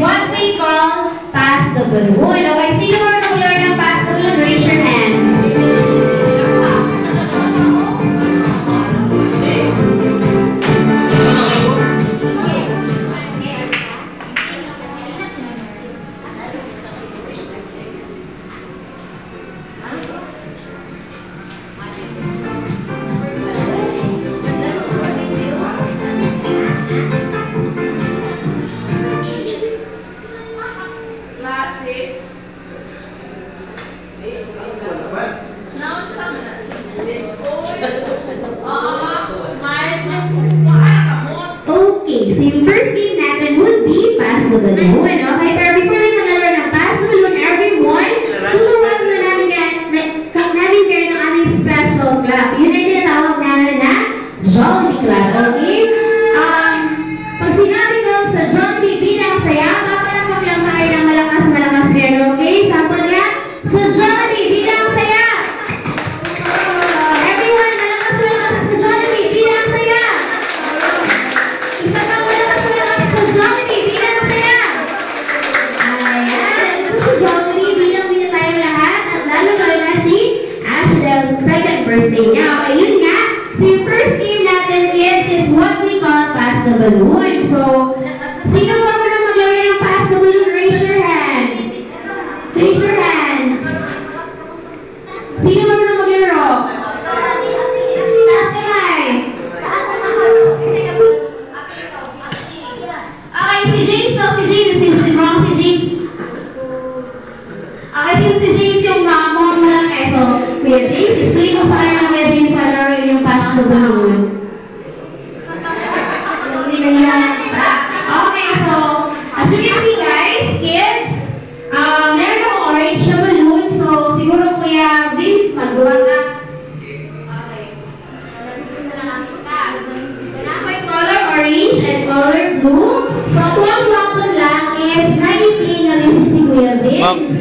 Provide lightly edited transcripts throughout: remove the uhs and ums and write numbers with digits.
what we call pass the balloon. Okay, sino mo familiar ng pass the balloon? Raise your hand. Okay, so yung first game natin would be pass the balloon. Okay, pero before we maglaro ng pass the balloon, everyone, tulungan na namin kayo ng aming special clap. Yun ay tinatawag namin na Jollibee Clap, okay? Pag sinabi ko sa Jollibee bilang saya, papalakpak lang tayo ng malakas-malakas pero okay? Sample nga, sa Jollibee bilang saya! Everyone, malakas-malakas sa Jollibee bilang saya! Isa pang malakas-malakas sa Jollibee bilang saya! Ayan, ito sa Jollibee bilang tayo lahat at lalo-lalo na si Ashdel, second birthday niya. Okay, yun nga. So yung first game natin is what we call pass the balloon. So, sino ba mo lang maglaro ng pass the balloon? Raise your hand. Raise your hand. Sino ba mo lang maglaro? Taas kamay. Okay, si James lang, si James. Si James. Okay, si James yung mom lang. Eto, Kuya James, explain mo sa kanya Kuya James sa laro yung pass the balloon. Okay, so, as you can see guys, kids, meron akong orange na balloon. So, siguro Kuya Vince, magawa ka. Okay. So, na ako yung color orange and color blue. So, tuwang-tuwang doon lang is na-play na music si Kuya Vince.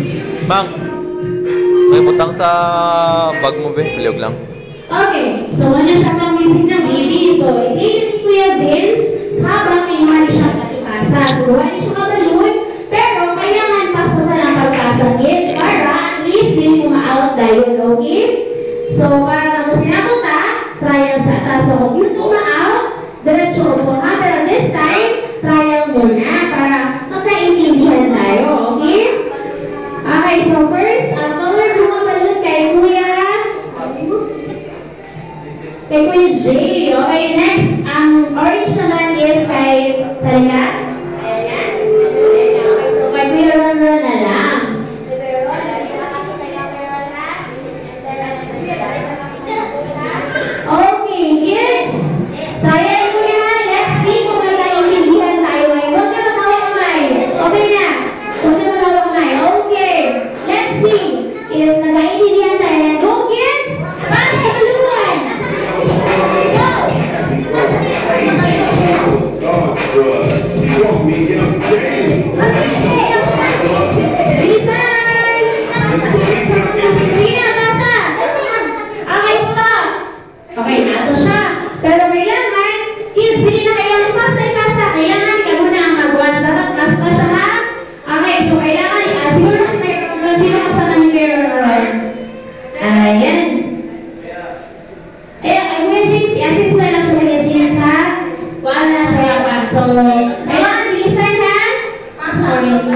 Mang, may butang sa bag mo ba? Bilog lang. Okay, so wala siya pang music na baby. So, i-play ni Kuya Vince habang inuha niya siya katipasa. So, gawa niya siya ka-balloon, pero kailangan pasasan ang pagpasa, kids, para at least din ma-out dahil, okay? So, para pag sinapunta, trial sa atas. So, kung yun ma-out, diretso upo ha. Pero this time, trial muna para magkaintindihan tayo, okay? Okay, so first, ang color blue na balloon kay Kuya Jay. Okay, next, ang orange naman is kay Sarika. Ayan. Okay, so kay Kuya Ron na lang. Okay, kids. Trial ko yan. Let's see kung magkaintindihan tayo. Huwag na magkawak-kamay. Okay na. Huwag na magkawak-kamay. Okay. Let's see if nagkaintindihan tayo na. Go, kids! Pass the balloon! Go! Listen! Sige na, basta! Okay, stop! Okay, nato siya. Pero kailangan, kids, hindi na kailangan ipasa. Kailangan ka muna ang mag-1. Dapat pass pa siya, ha? Okay, so kailangan, siguro sino kasama ni Kuya Ron? Ayan. Kuya James, i-assist na lang siya Kuya James, ha? Wala na sa yapan. So, kailangan bilisan, ha? Pass orange.